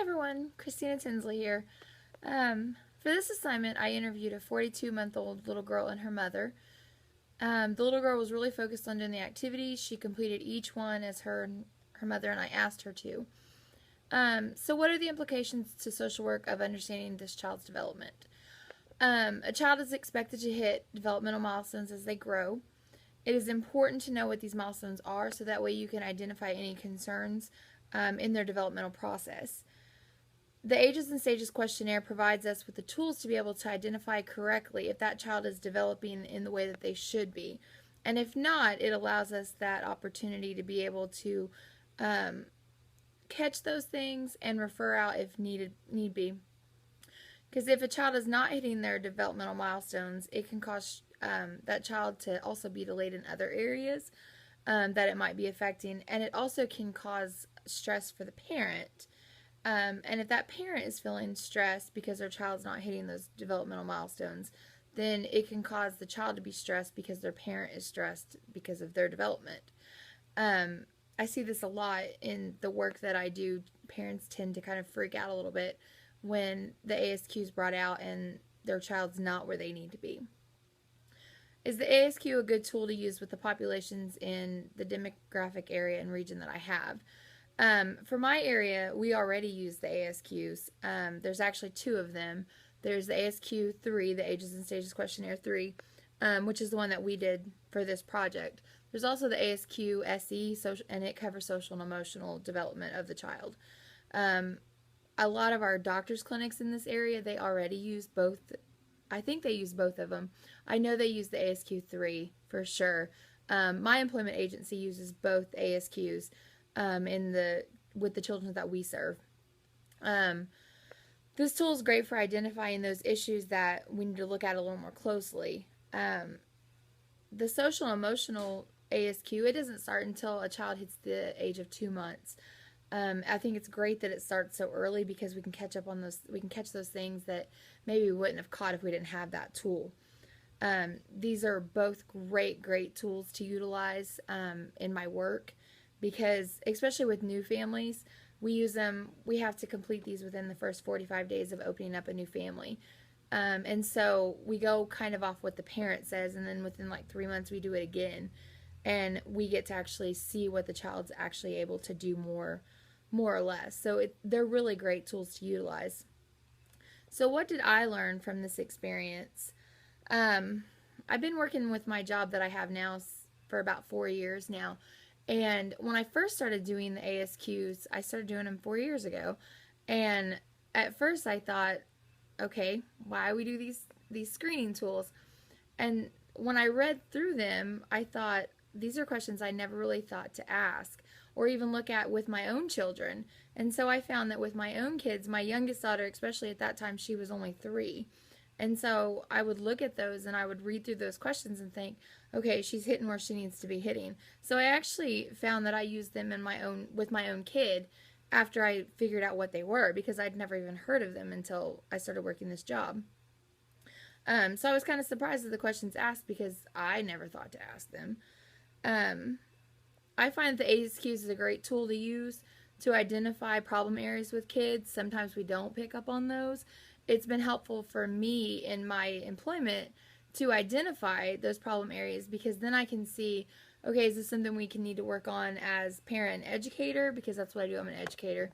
everyone, Christina Tinsley here. For this assignment, I interviewed a 42-month-old little girl and her mother. The little girl was really focused on doing the activities. She completed each one as her mother and I asked her to. So what are the implications to social work of understanding this child's development? A child is expected to hit developmental milestones as they grow. It is important to know what these milestones are so that way you can identify any concerns in their developmental process. The Ages and Stages questionnaire provides us with the tools to be able to identify correctly if that child is developing in the way that they should be. And if not, it allows us that opportunity to be able to catch those things and refer out if need be. Because if a child is not hitting their developmental milestones, it can cause that child to also be delayed in other areas that it might be affecting. And it also can cause stress for the parent. And if that parent is feeling stressed because their child's not hitting those developmental milestones, then it can cause the child to be stressed because their parent is stressed because of their development. I see this a lot in the work that I do. Parents tend to kind of freak out a little bit when the ASQ is brought out and their child's not where they need to be. Is the ASQ a good tool to use with the populations in the demographic area and region that I have? For my area, we already use the ASQs. There's actually two of them. There's the ASQ 3, the Ages and Stages Questionnaire 3, which is the one that we did for this project. There's also the ASQ SE, and it covers social and emotional development of the child. A lot of our doctors' clinics in this area, they already use both. I think they use both of them. I know they use the ASQ 3 for sure. My employment agency uses both ASQs. With the children that we serve. This tool is great for identifying those issues that we need to look at a little more closely. The social and emotional ASQ, it doesn't start until a child hits the age of 2 months. I think it's great that it starts so early because we can catch up on those. We can catch those things that maybe we wouldn't have caught if we didn't have that tool. These are both great tools to utilize in my work. Because, especially with new families, we use them, we have to complete these within the first 45 days of opening up a new family. And so we go kind of off what the parent says, and then within like 3 months we do it again. And we get to actually see what the child's actually able to do more or less. So they're really great tools to utilize. So what did I learn from this experience? I've been working with my job that I have now for about 4 years now. And when I first started doing the ASQs, I started doing them 4 years ago. And at first I thought, okay, why we do these screening tools? And when I read through them, I thought, these are questions I never really thought to ask or even look at with my own children. And so I found that with my own kids, my youngest daughter, especially at that time, she was only 3. And so I would look at those and I would read through those questions and think, okay, she's hitting where she needs to be hitting. So I actually found that I used them with my own kid after I figured out what they were, because I'd never even heard of them until I started working this job. So I was kind of surprised at the questions asked because I never thought to ask them. I find that the ASQs is a great tool to use to identify problem areas with kids. Sometimes we don't pick up on those. It's been helpful for me in my employment to identify those problem areas, because then I can see, okay, is this something we can need to work on as parent and educator, because that's what I do, I'm an educator,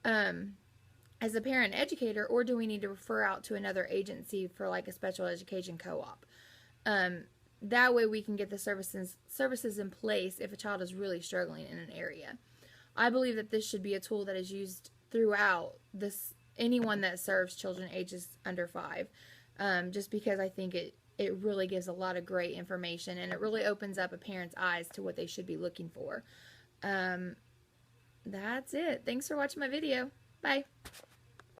as a parent and educator, or do we need to refer out to another agency for like a special education co-op? That way we can get the services in place if a child is really struggling in an area. I believe that this should be a tool that is used throughout anyone that serves children ages under 5, just because I think it really gives a lot of great information, and it really opens up a parent's eyes to what they should be looking for. That's it. Thanks for watching my video. Bye.